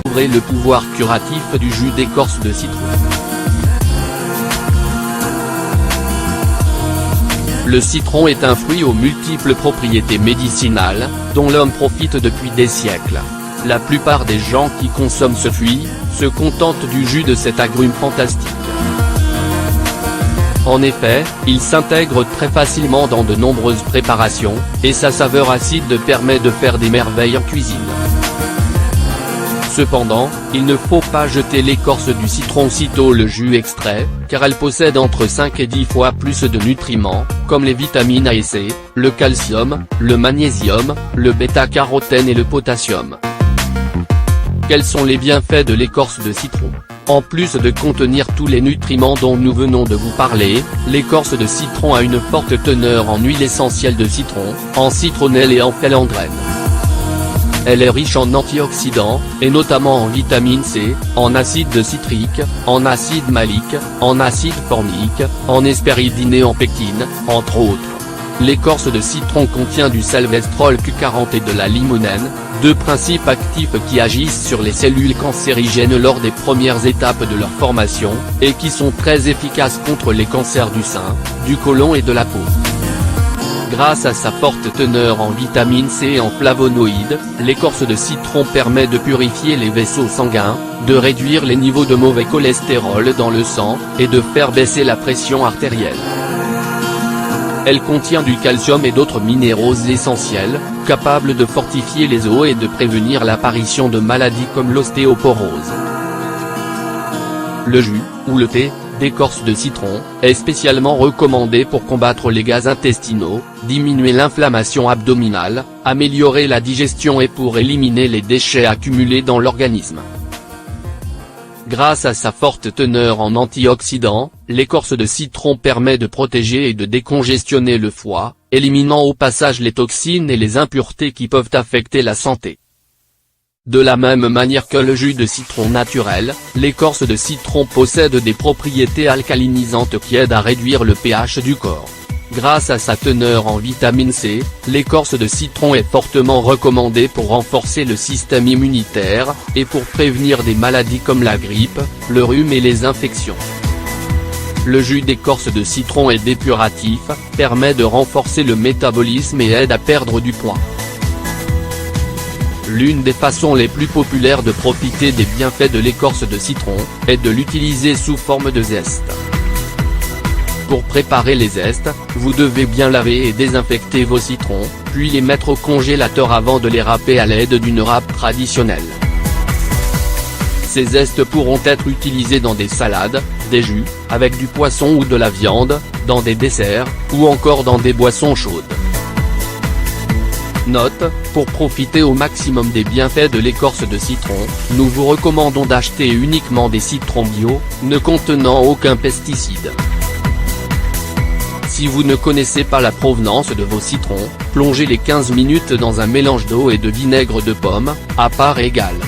Découvrez le pouvoir curatif du jus d'écorce de citron. Le citron est un fruit aux multiples propriétés médicinales, dont l'homme profite depuis des siècles. La plupart des gens qui consomment ce fruit, se contentent du jus de cet agrume fantastique. En effet, il s'intègre très facilement dans de nombreuses préparations, et sa saveur acide permet de faire des merveilles en cuisine. Cependant, il ne faut pas jeter l'écorce du citron sitôt le jus extrait, car elle possède entre 5 et 10 fois plus de nutriments, comme les vitamines A et C, le calcium, le magnésium, le bêta-carotène et le potassium. Quels sont les bienfaits de l'écorce de citron? En plus de contenir tous les nutriments dont nous venons de vous parler, l'écorce de citron a une forte teneur en huile essentielle de citron, en citronnelle et en phélandrène. Elle est riche en antioxydants, et notamment en vitamine C, en acide citrique, en acide malique, en acide formique, en hesperidine et en pectine, entre autres. L'écorce de citron contient du salvestrol Q40 et de la limonène, deux principes actifs qui agissent sur les cellules cancérigènes lors des premières étapes de leur formation, et qui sont très efficaces contre les cancers du sein, du côlon et de la peau. Grâce à sa forte teneur en vitamine C et en flavonoïdes, l'écorce de citron permet de purifier les vaisseaux sanguins, de réduire les niveaux de mauvais cholestérol dans le sang, et de faire baisser la pression artérielle. Elle contient du calcium et d'autres minéraux essentiels, capables de fortifier les os et de prévenir l'apparition de maladies comme l'ostéoporose. Le jus, ou le thé, d'écorce de citron, est spécialement recommandé pour combattre les gaz intestinaux, diminuer l'inflammation abdominale, améliorer la digestion et pour éliminer les déchets accumulés dans l'organisme. Grâce à sa forte teneur en antioxydants, l'écorce de citron permet de protéger et de décongestionner le foie, éliminant au passage les toxines et les impuretés qui peuvent affecter la santé. De la même manière que le jus de citron naturel, l'écorce de citron possède des propriétés alcalinisantes qui aident à réduire le pH du corps. Grâce à sa teneur en vitamine C, l'écorce de citron est fortement recommandée pour renforcer le système immunitaire, et pour prévenir des maladies comme la grippe, le rhume et les infections. Le jus d'écorce de citron est dépuratif, permet de renforcer le métabolisme et aide à perdre du poids. L'une des façons les plus populaires de profiter des bienfaits de l'écorce de citron, est de l'utiliser sous forme de zeste. Pour préparer les zestes, vous devez bien laver et désinfecter vos citrons, puis les mettre au congélateur avant de les râper à l'aide d'une râpe traditionnelle. Ces zestes pourront être utilisés dans des salades, des jus, avec du poisson ou de la viande, dans des desserts, ou encore dans des boissons chaudes. Note, pour profiter au maximum des bienfaits de l'écorce de citron, nous vous recommandons d'acheter uniquement des citrons bio, ne contenant aucun pesticide. Si vous ne connaissez pas la provenance de vos citrons, plongez-les 15 minutes dans un mélange d'eau et de vinaigre de pomme, à part égale.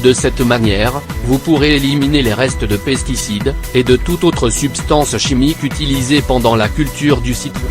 De cette manière, vous pourrez éliminer les restes de pesticides, et de toute autre substance chimique utilisée pendant la culture du citron.